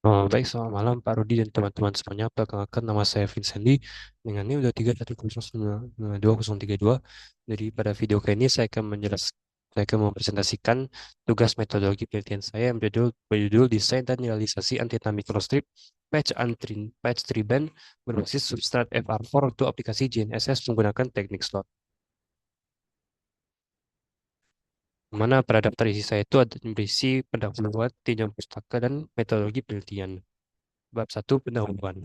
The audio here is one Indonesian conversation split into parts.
Baik, selamat malam Pak Rudi dan teman-teman semuanya. Perkenalkan nama saya Vincent Lee dengan ini udah 31092032. Jadi pada video kali ini saya akan mempresentasikan tugas metodologi penelitian saya yang berjudul Desain dan Realisasi Antena Microstrip Patch Tri-band berbasis substrat FR4 untuk aplikasi GNSS menggunakan teknik slot. Mana pada daftar isi saya itu ada berisi pendahuluan, tinjauan pustaka, dan metodologi penelitian. Bab 1 pendahuluan.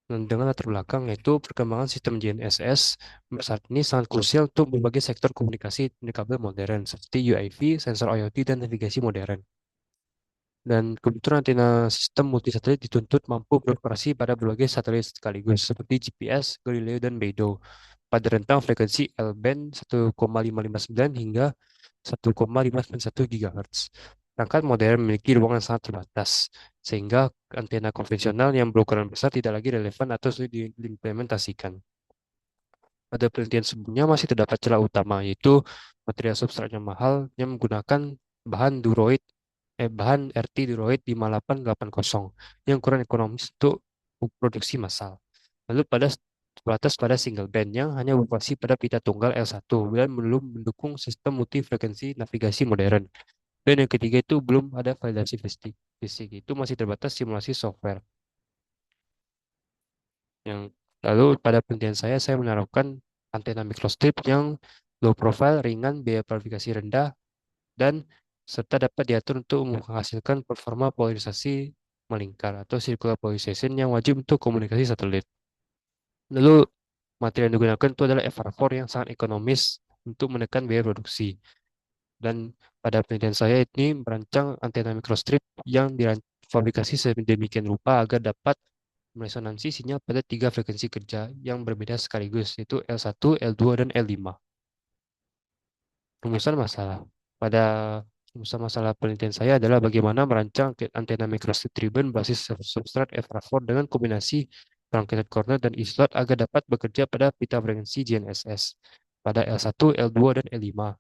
Dan dengan latar belakang yaitu perkembangan sistem GNSS saat ini sangat krusial untuk berbagai sektor komunikasi nirkabel modern seperti UAV, sensor IoT, dan navigasi modern. Dan kebetulan antena sistem multisatelit dituntut mampu beroperasi pada berbagai satelit sekaligus seperti GPS, Galileo, dan Beidou pada rentang frekuensi L-band 1,559 hingga 1,591 GHz. Perangkat modern memiliki ruang yang sangat terbatas, sehingga antena konvensional yang berukuran besar tidak lagi relevan atau sulit diimplementasikan. Pada penelitian sebelumnya masih terdapat celah utama, yaitu material substratnya mahal yang menggunakan bahan RT Duroid 5880 yang kurang ekonomis untuk produksi massal. Lalu terbatas pada single band yang hanya beroperasi pada pita tunggal L1 dan belum mendukung sistem multifrekuensi navigasi modern. Dan yang ketiga itu belum ada validasi fisik, itu masih terbatas simulasi software. Yang lalu pada penelitian saya menaruhkan antena microstrip yang low profile, ringan, biaya verifikasi rendah, dan serta dapat diatur untuk menghasilkan performa polarisasi melingkar atau circular polarization yang wajib untuk komunikasi satelit. Lalu materi yang digunakan itu adalah FR4 yang sangat ekonomis untuk menekan biaya produksi. Dan pada penelitian saya ini merancang antena microstrip yang difabrikasi sedemikian rupa agar dapat meresonansi sinyal pada tiga frekuensi kerja yang berbeda sekaligus, yaitu L1, L2, dan L5. Rumusan masalah. Pada rumusan masalah penelitian saya adalah bagaimana merancang antena microstrip ribbon berbasis substrat FR4 dengan kombinasi truncated corner dan e-slot agar dapat bekerja pada pita frekuensi GNSS pada L1, L2, dan L5.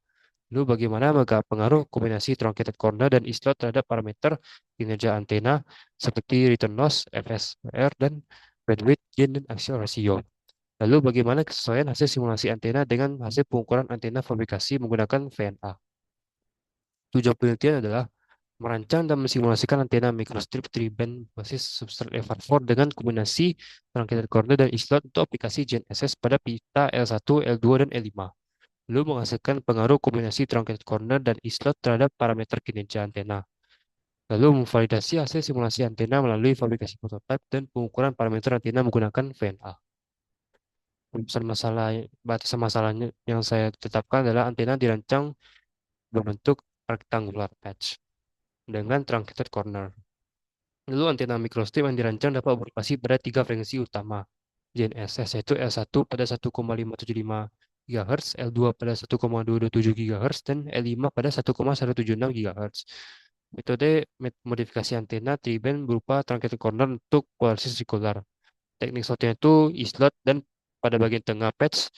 Lalu bagaimana pengaruh kombinasi truncated corner dan e-slot terhadap parameter kinerja antena seperti return loss, FSR, dan bandwidth gain dan axial ratio. Lalu bagaimana kesesuaian hasil simulasi antena dengan hasil pengukuran antena fabrikasi menggunakan VNA. Tujuan penelitian adalah merancang dan mensimulasikan antena microstrip tri-band basis substrat FR4 dengan kombinasi truncated corner dan e-slot untuk aplikasi GNSS pada pita L1, L2, dan L5. Lalu menghasilkan pengaruh kombinasi truncated corner dan e-slot terhadap parameter kinerja antena. Lalu memvalidasi hasil simulasi antena melalui fabrikasi prototipe dan pengukuran parameter antena menggunakan VNA. Batasan masalahnya yang saya tetapkan adalah antena dirancang berbentuk rectangular patch dengan truncated corner. Lalu antena microstrip yang dirancang dapat beroperasi pada tiga frekuensi utama GNSS, yaitu L1 pada 1,575 GHz, L2 pada 1,227 GHz, dan L5 pada 1,176 GHz. Metode modifikasi antena tri-band berupa truncated corner untuk polarisasi sirkular. Teknik slotnya itu e-slot dan pada bagian tengah patch,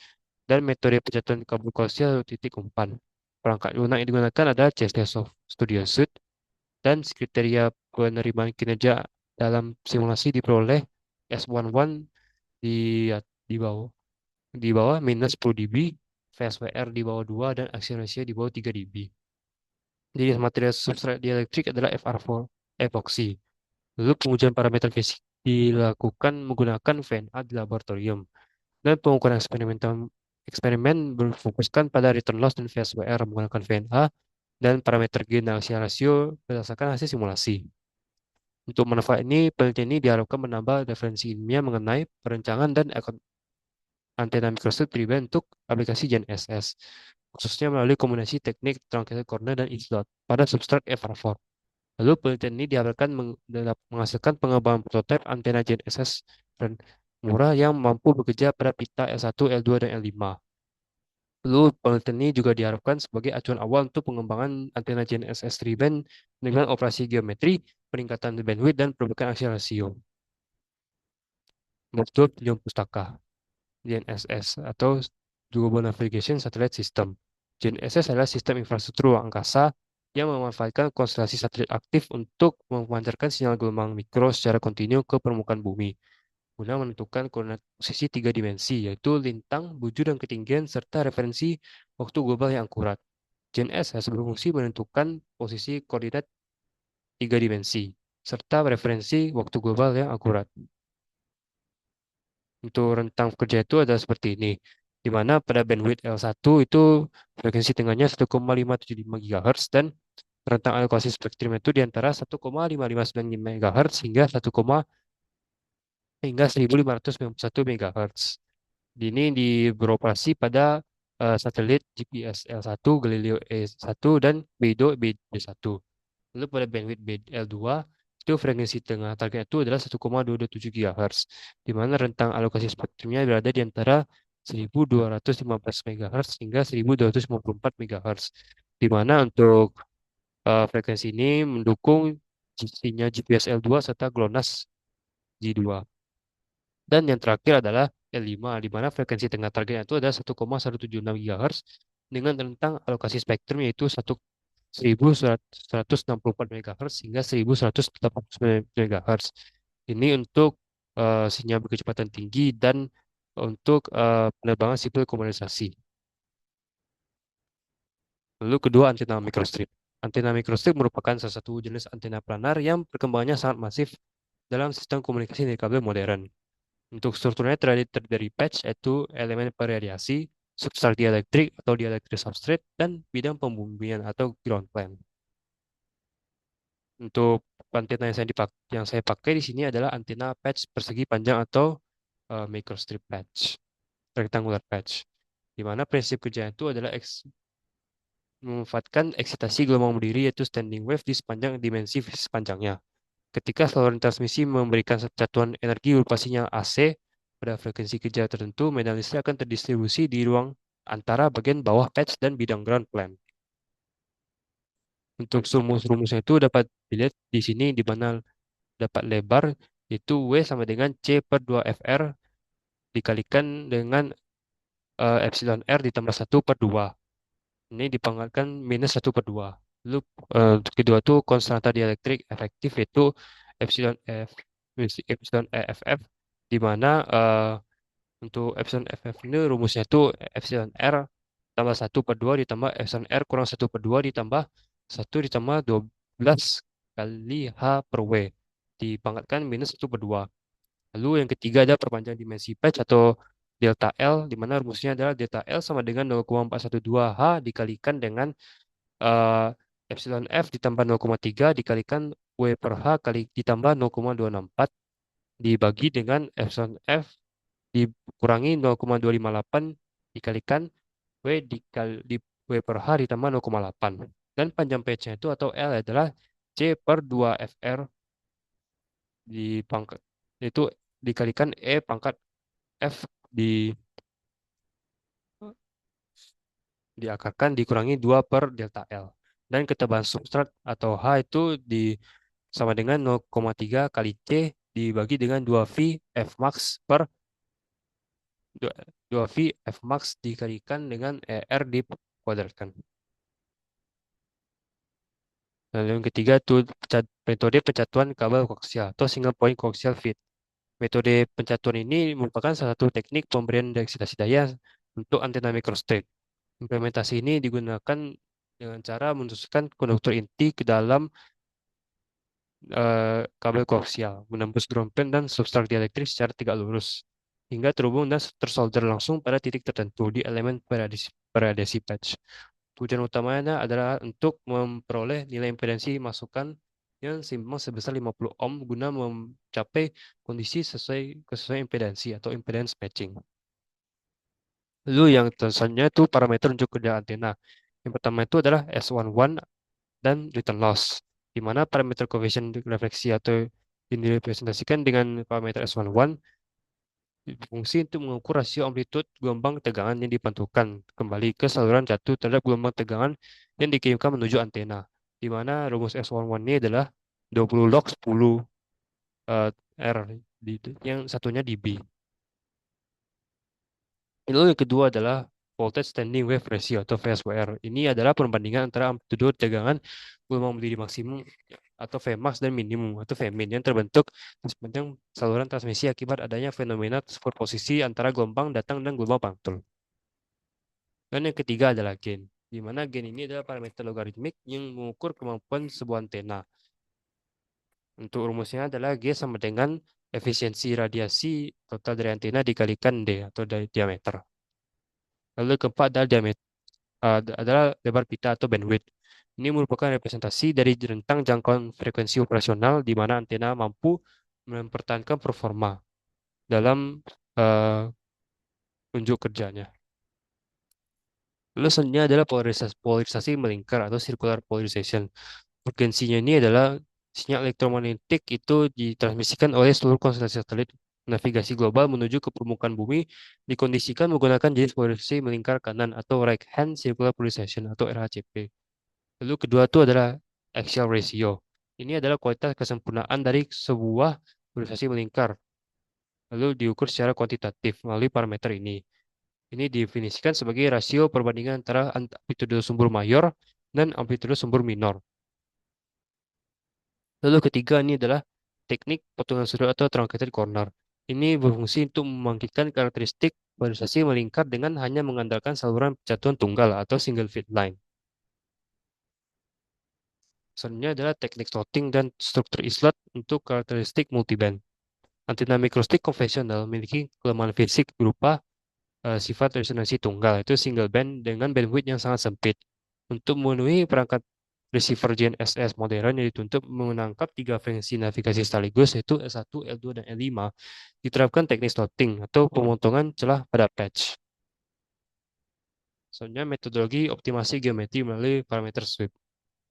dan metode pencatatan kabel koaksial titik umpan. Perangkat lunak yang digunakan adalah CST Studio Suite, dan kriteria penerimaan kinerja dalam simulasi diperoleh S11 di di bawah minus 10 dB, VSWR di bawah 2, dan axial ratio di bawah 3 dB. Jadi material substrat dielektrik adalah FR4 epoxy. Lalu pengujian parameter fisik dilakukan menggunakan VNA di laboratorium. Dan pengukuran eksperimen berfokuskan pada return loss dan VSWR menggunakan VNA dan parameter gain dan axial ratio berdasarkan hasil simulasi. Untuk manfaat ini, penelitian ini diharapkan menambah referensi ilmiah mengenai perencanaan dan antena microstrip tri-band untuk aplikasi GNSS, khususnya melalui kombinasi teknik truncated corner dan e-slot pada substrat FR4. Lalu penelitian ini diharapkan menghasilkan pengembangan prototipe antena GNSS dan murah yang mampu bekerja pada pita L1, L2, dan L5. Lalu penelitian ini juga diharapkan sebagai acuan awal untuk pengembangan antena GNSS tri-band dengan operasi geometri, peningkatan bandwidth, dan perbaikan aksial rasio. Betul, penunjang pustaka. GNSS atau Global Navigation Satellite System. GNSS adalah sistem infrastruktur ruang angkasa yang memanfaatkan konstelasi satelit aktif untuk memancarkan sinyal gelombang mikro secara kontinu ke permukaan bumi guna menentukan koordinat posisi tiga dimensi, yaitu lintang, bujur, dan ketinggian, serta referensi waktu global yang akurat. GNSS berfungsi menentukan posisi koordinat tiga dimensi, serta referensi waktu global yang akurat. Untuk rentang kerja itu adalah seperti ini, di mana pada bandwidth L1 itu frekuensi tengahnya 1,575 GHz dan rentang alokasi spektrum itu di antara 1,559 MHz hingga 1591 MHz. Ini beroperasi pada satelit GPS L1, Galileo E1, dan Beidou BD1. Lalu pada bandwidth BL2, itu frekuensi tengah target itu adalah 1,227 GHz, di mana rentang alokasi spektrumnya berada di antara 1215 MHz hingga 1254 MHz, di mana untuk frekuensi ini mendukung sinyal GPS L2 serta GLONASS J2. Dan yang terakhir adalah L5, di mana frekuensi tengah targetnya itu adalah 1,176 GHz dengan rentang alokasi spektrum yaitu 1164 MHz hingga 1189 MHz. Ini untuk sinyal berkecepatan tinggi dan untuk penerbangan sipil komunikasi. Lalu kedua, antena microstrip. Antena microstrip merupakan salah satu jenis antena planar yang perkembangannya sangat masif dalam sistem komunikasi nirkabel modern. Untuk strukturnya terdiri dari patch, yaitu elemen peradiasi, substrat dielektrik atau dielektrik substrate, dan bidang pembumian atau ground plane. Untuk antena yang saya pakai di sini adalah antena patch persegi panjang atau microstrip patch, rectangular patch. Di mana prinsip kerja itu adalah memanfaatkan eksitasi gelombang berdiri yaitu standing wave di sepanjang dimensi sepanjangnya. Ketika saluran transmisi memberikan satuan energi berupa sinyal AC pada frekuensi kerja tertentu, medan listrik akan terdistribusi di ruang antara bagian bawah patch dan bidang ground plane. Untuk rumus-rumusnya itu dapat dilihat di sini di mana dapat lebar itu W sama dengan C per 2 FR dikalikan dengan epsilon R ditambah 1/2. Ini dipanggalkan minus 1/2. Lalu untuk kedua itu konstanta dielektrik efektif yaitu epsilon F epsilon EFF di mana untuk epsilon FF ini rumusnya itu epsilon R tambah 1/2 ditambah epsilon R kurang 1/2 ditambah 1 ditambah 12 kali H per W dipangkatkan minus 1/2. Lalu yang ketiga ada perpanjangan dimensi patch atau delta L, di mana rumusnya adalah delta L sama dengan 0,412 H dikalikan dengan eh, epsilon F ditambah 0,3 dikalikan W per H kali ditambah 0,264 dibagi dengan epsilon F dikurangi 0,258 dikalikan W di W per H ditambah 0,8. Dan panjang patch-nya itu atau L adalah C per 2 FR di pangkat itu dikalikan E pangkat F di diakarkan dikurangi 2 per delta L. Dan ketebalan substrat atau H itu sama dengan 0,3 kali C dibagi dengan 2V F max per 2V F max dikalikan dengan R dikuadratkan. Lalu yang ketiga itu metode pencatuan kabel koaksial atau single point coaxial feed. Metode pencatuan ini merupakan salah satu teknik pemberian eksitasi daya untuk antena microstrip. Implementasi ini digunakan dengan cara menusukkan konduktor inti ke dalam kabel koaksial, menembus ground plane dan substrat dielektrik secara tegak lurus, hingga terhubung dan tersolder langsung pada titik tertentu di elemen peradiasi patch. Tujuan utamanya adalah untuk memperoleh nilai impedansi masukan yang seimbang sebesar 50 ohm guna mencapai kondisi sesuai impedansi atau impedance matching. Lalu yang selanjutnya itu parameter untuk kerja antena. Yang pertama itu adalah S11 dan return loss, di mana parameter koefisien refleksi atau yang direpresentasikan dengan parameter S11 berfungsi untuk mengukur rasio amplitude gelombang tegangan yang dipantulkan kembali ke saluran jatuh terhadap gelombang tegangan yang dikirimkan menuju antena, di mana rumus S11 ini adalah 20 log 10 R, yang satunya dB. Lalu yang kedua adalah voltage standing wave ratio atau VSWR. Ini adalah perbandingan antara amplitudo tegangan gelombang berdiri maksimum atau Vmax dan minimum atau Vmin yang terbentuk sepanjang saluran transmisi akibat adanya fenomena superposisi antara gelombang datang dan gelombang pantul. Dan yang ketiga adalah gain, di mana gain ini adalah parameter logaritmik yang mengukur kemampuan sebuah antena. Untuk rumusnya adalah G sama dengan efisiensi radiasi total dari antena dikalikan D atau dari diameter. Lalu keempat adalah diameter, adalah lebar pita atau bandwidth. Ini merupakan representasi dari rentang jangkauan frekuensi operasional di mana antena mampu mempertahankan performa dalam uh, unjuk kerjanya. Lalu selanjutnya adalah polarisasi melingkar atau circular polarization. Frekuensinya ini adalah sinyal elektromagnetik itu ditransmisikan oleh seluruh konstelasi satelit navigasi global menuju ke permukaan bumi dikondisikan menggunakan jenis polarisasi melingkar kanan atau right hand circular polarization atau RHCP. Lalu kedua itu adalah axial ratio. Ini adalah kualitas kesempurnaan dari sebuah polarisasi melingkar. Lalu diukur secara kuantitatif melalui parameter ini. Ini didefinisikan sebagai rasio perbandingan antara amplitudo sumber mayor dan amplitudo sumber minor. Lalu ketiga ini adalah teknik potongan sudut atau truncated corner. Ini berfungsi untuk membangkitkan karakteristik polarisasi melingkar dengan hanya mengandalkan saluran pencatuan tunggal atau single feed line. Selanjutnya adalah teknik slotting dan struktur islet untuk karakteristik multiband. Antena mikrostrip konvensional memiliki kelemahan fisik berupa sifat resonansi tunggal, itu single band dengan bandwidth yang sangat sempit. Untuk memenuhi perangkat receiver GNSS modern yang dituntut menangkap tiga frekuensi navigasi sekaligus, yaitu L1, L2, dan L5, diterapkan teknik slotting atau pemotongan celah pada patch. Selanjutnya metodologi optimasi geometri melalui parameter sweep.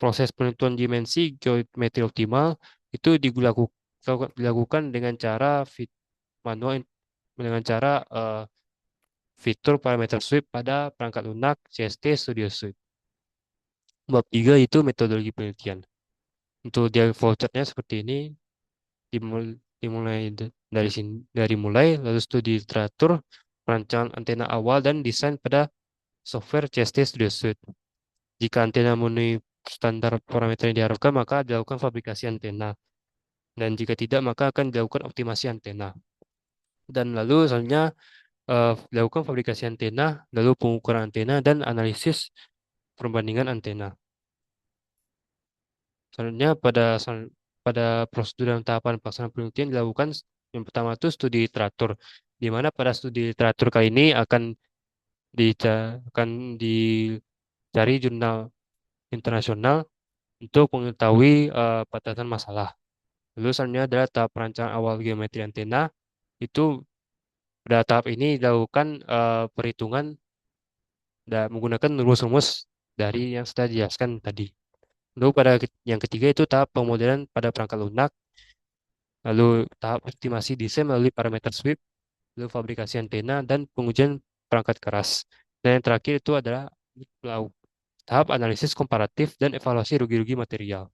Proses penentuan dimensi geometri optimal itu dilakukan dengan cara manual dengan cara fitur parameter sweep pada perangkat lunak CST Studio Suite. Bab 3 itu metodologi penelitian. Untuk dia flowchartnya seperti ini, dimulai dari mulai lalu studi literatur, perancangan antena awal dan desain pada software CST Studio Suite. Jika antena memenuhi standar parameter yang diharapkan, maka dilakukan fabrikasi antena. Dan jika tidak, maka akan dilakukan optimasi antena. Dan lalu selanjutnya dilakukan fabrikasi antena, lalu pengukuran antena, dan analisis perbandingan antena. Selanjutnya pada prosedur dan tahapan pelaksanaan penelitian dilakukan yang pertama itu studi literatur, di mana pada studi literatur kali ini akan dicari jurnal internasional untuk mengetahui batasan masalah. Lalu selanjutnya adalah tahap perancangan awal geometri antena. Itu pada tahap ini dilakukan perhitungan dan menggunakan rumus-rumus dari yang sudah dijelaskan tadi. Lalu pada yang ketiga itu tahap pemodelan pada perangkat lunak, lalu tahap optimasi desain melalui parameter sweep, lalu fabrikasi antena dan pengujian perangkat keras. Dan yang terakhir itu adalah tahap analisis komparatif dan evaluasi rugi-rugi material.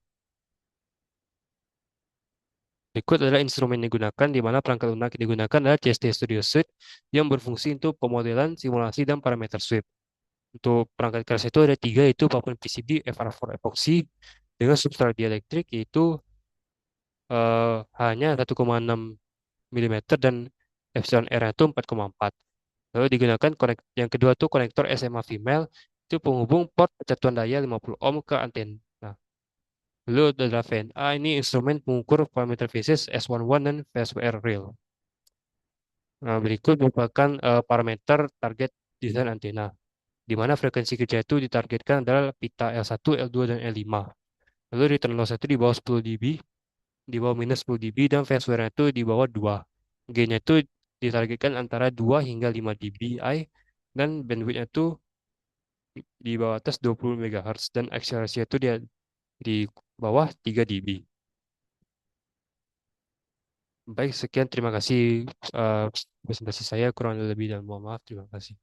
Berikut adalah instrumen yang digunakan, di mana perangkat lunak yang digunakan adalah CST Studio Suite yang berfungsi untuk pemodelan, simulasi, dan parameter sweep. Untuk perangkat keras itu ada tiga, yaitu papan PCB FR4 epoxy dengan substrat dielektrik, yaitu hanya 1,6 mm dan epsilon R itu 4,4. Lalu digunakan yang kedua itu konektor SMA female, itu penghubung port pencatuan daya 50 ohm ke antena. Nah, lalu adalah VNA, ini instrumen pengukur parameter fases S11 dan VSWR real. Nah, berikut merupakan parameter target desain antena, di mana frekuensi kerja itu ditargetkan adalah pita L1, L2, dan L5. Lalu return loss itu di bawah 10 dB, di bawah minus 10 dB, dan phase wear itu di bawah 2. Gainnya itu ditargetkan antara 2 hingga 5 dBi, dan bandwidthnya itu di bawah atas 20 MHz, dan akselerasi itu di bawah 3 dB. Baik, sekian terima kasih presentasi saya, kurang lebih dan mohon maaf, terima kasih.